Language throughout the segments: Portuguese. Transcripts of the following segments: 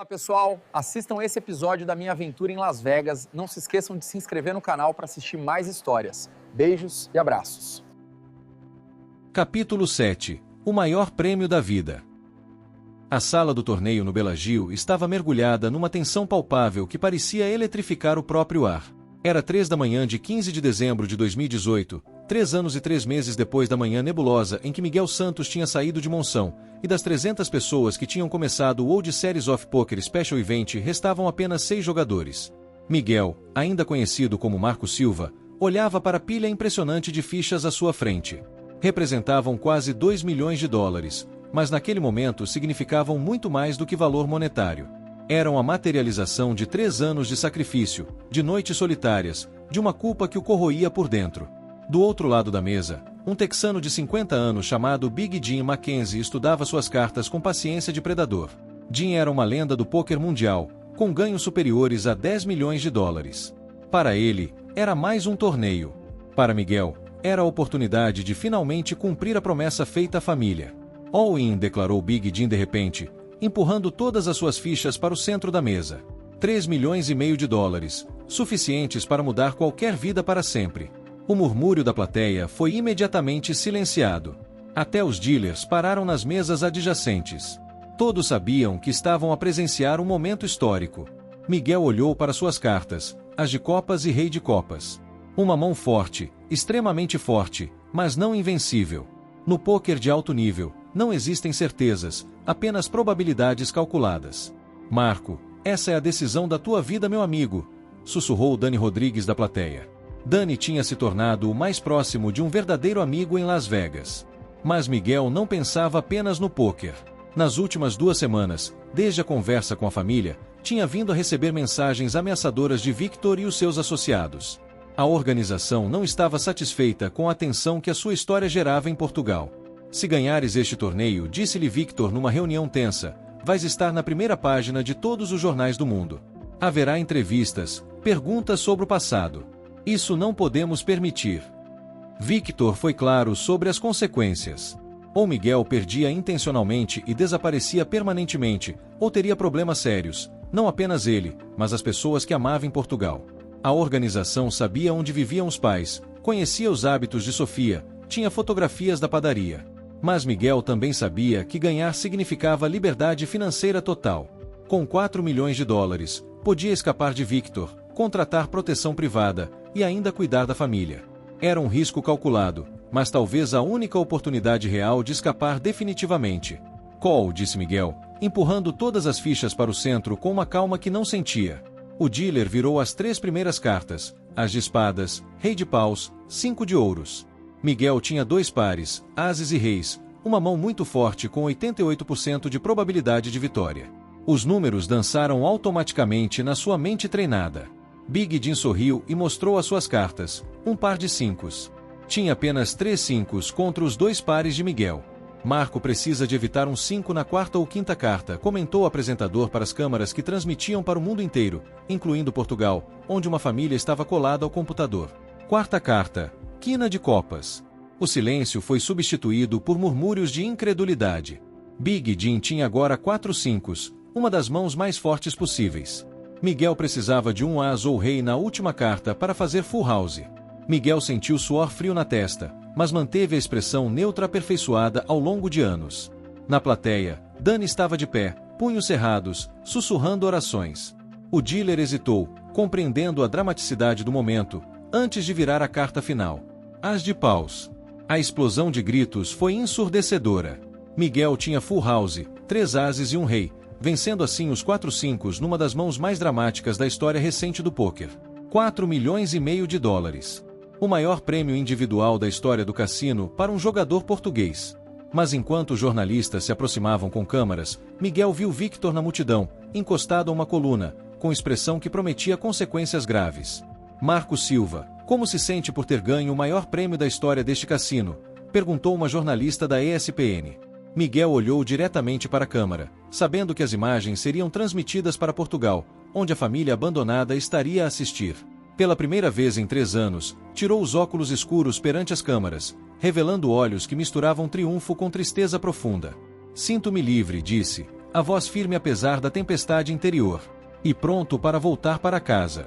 Fala pessoal, assistam esse episódio da minha aventura em Las Vegas. Não se esqueçam de se inscrever no canal para assistir mais histórias. Beijos e abraços. Capítulo 7. O maior prêmio da vida. A sala do torneio no Bellagio estava mergulhada numa tensão palpável que parecia eletrificar o próprio ar. Era 3 da manhã de 15 de dezembro de 2018, 3 anos e 3 meses depois da manhã nebulosa em que Miguel Santos tinha saído de Monção, e das 300 pessoas que tinham começado o World Series of Poker Special Event restavam apenas 6 jogadores. Miguel, ainda conhecido como Marco Silva, olhava para a pilha impressionante de fichas à sua frente. Representavam quase 2 milhões de dólares, mas naquele momento significavam muito mais do que valor monetário. Eram a materialização de 3 anos de sacrifício, de noites solitárias, de uma culpa que o corroía por dentro. Do outro lado da mesa, um texano de 50 anos chamado Big Jim Mackenzie estudava suas cartas com paciência de predador. Jim era uma lenda do pôquer mundial, com ganhos superiores a 10 milhões de dólares. Para ele, era mais um torneio. Para Miguel, era a oportunidade de finalmente cumprir a promessa feita à família. All in, declarou Big Jim de repente, empurrando todas as suas fichas para o centro da mesa. 3 milhões e meio de dólares, suficientes para mudar qualquer vida para sempre. O murmúrio da plateia foi imediatamente silenciado. Até os dealers pararam nas mesas adjacentes. Todos sabiam que estavam a presenciar um momento histórico. Miguel olhou para suas cartas, as de copas e rei de copas. Uma mão forte, extremamente forte, mas não invencível. No pôquer de alto nível, não existem certezas, apenas probabilidades calculadas. Marco, essa é a decisão da tua vida, meu amigo, sussurrou Dani Rodrigues da plateia. Dani tinha se tornado o mais próximo de um verdadeiro amigo em Las Vegas. Mas Miguel não pensava apenas no pôquer. Nas últimas 2 semanas, desde a conversa com a família, tinha vindo a receber mensagens ameaçadoras de Victor e os seus associados. A organização não estava satisfeita com a atenção que a sua história gerava em Portugal. Se ganhares este torneio, disse-lhe Victor numa reunião tensa, vais estar na primeira página de todos os jornais do mundo. Haverá entrevistas, perguntas sobre o passado. Isso não podemos permitir. Victor foi claro sobre as consequências. Ou Miguel perdia intencionalmente e desaparecia permanentemente, ou teria problemas sérios, não apenas ele, mas as pessoas que amava em Portugal. A organização sabia onde viviam os pais, conhecia os hábitos de Sofia, tinha fotografias da padaria. Mas Miguel também sabia que ganhar significava liberdade financeira total. Com 4 milhões de dólares, podia escapar de Victor, contratar proteção privada e ainda cuidar da família. Era um risco calculado, mas talvez a única oportunidade real de escapar definitivamente. Call, disse Miguel, empurrando todas as fichas para o centro com uma calma que não sentia. O dealer virou as 3 primeiras cartas, as de espadas, rei de paus, 5 de ouros. Miguel tinha 2 pares, ases e reis, uma mão muito forte com 88% de probabilidade de vitória. Os números dançaram automaticamente na sua mente treinada. Big Jim sorriu e mostrou as suas cartas, um par de 5s. Tinha apenas 3 5s contra os 2 pares de Miguel. Marco precisa de evitar um 5 na 4ª ou 5ª carta, comentou o apresentador para as câmaras que transmitiam para o mundo inteiro, incluindo Portugal, onde uma família estava colada ao computador. 4ª carta, quina de copas. O silêncio foi substituído por murmúrios de incredulidade. Big Jim tinha agora 4 5s, uma das mãos mais fortes possíveis. Miguel precisava de um as ou rei na última carta para fazer full house. Miguel sentiu suor frio na testa, mas manteve a expressão neutra aperfeiçoada ao longo de anos. Na plateia, Dani estava de pé, punhos cerrados, sussurrando orações. O dealer hesitou, compreendendo a dramaticidade do momento, antes de virar a carta final. As de paus. A explosão de gritos foi ensurdecedora. Miguel tinha full house, 3 ases e um rei, vencendo assim os 4 5s numa das mãos mais dramáticas da história recente do pôquer. 4 milhões e meio de dólares. O maior prêmio individual da história do cassino para um jogador português. Mas enquanto os jornalistas se aproximavam com câmaras, Miguel viu Victor na multidão, encostado a uma coluna, com expressão que prometia consequências graves. Marco Silva, como se sente por ter ganho o maior prêmio da história deste cassino? Perguntou uma jornalista da ESPN. Miguel olhou diretamente para a câmara, sabendo que as imagens seriam transmitidas para Portugal, onde a família abandonada estaria a assistir. Pela primeira vez em 3 anos, tirou os óculos escuros perante as câmaras, revelando olhos que misturavam triunfo com tristeza profunda. Sinto-me livre, disse, A voz firme apesar da tempestade interior. E pronto para voltar para casa.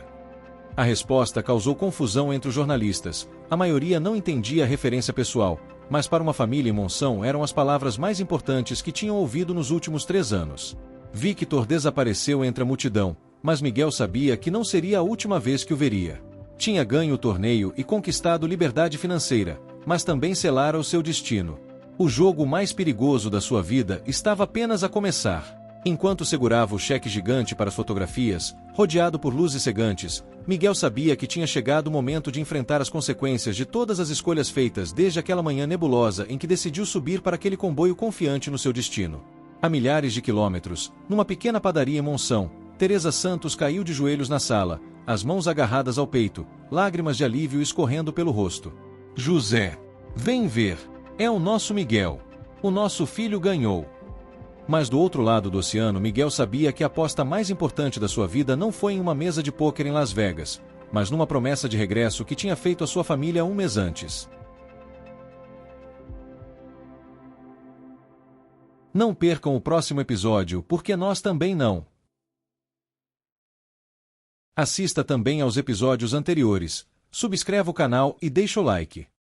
A resposta causou confusão entre os jornalistas. A maioria não entendia a referência pessoal, mas para uma família em Monção eram as palavras mais importantes que tinham ouvido nos últimos 3 anos. Victor desapareceu entre a multidão, mas Miguel sabia que não seria a última vez que o veria. Tinha ganho o torneio e conquistado liberdade financeira, mas também selara o seu destino. O jogo mais perigoso da sua vida estava apenas a começar. Enquanto segurava o cheque gigante para as fotografias, rodeado por luzes cegantes, Miguel sabia que tinha chegado o momento de enfrentar as consequências de todas as escolhas feitas desde aquela manhã nebulosa em que decidiu subir para aquele comboio confiante no seu destino. A milhares de quilômetros, numa pequena padaria em Monção, Teresa Santos caiu de joelhos na sala, as mãos agarradas ao peito, lágrimas de alívio escorrendo pelo rosto. José, vem ver, é o nosso Miguel. O nosso filho ganhou. Mas do outro lado do oceano, Miguel sabia que a aposta mais importante da sua vida não foi em uma mesa de pôquer em Las Vegas, mas numa promessa de regresso que tinha feito à sua família 1 mês antes. Não percam o próximo episódio, porque nós também não. Assista também aos episódios anteriores, subscreva o canal e deixe o like.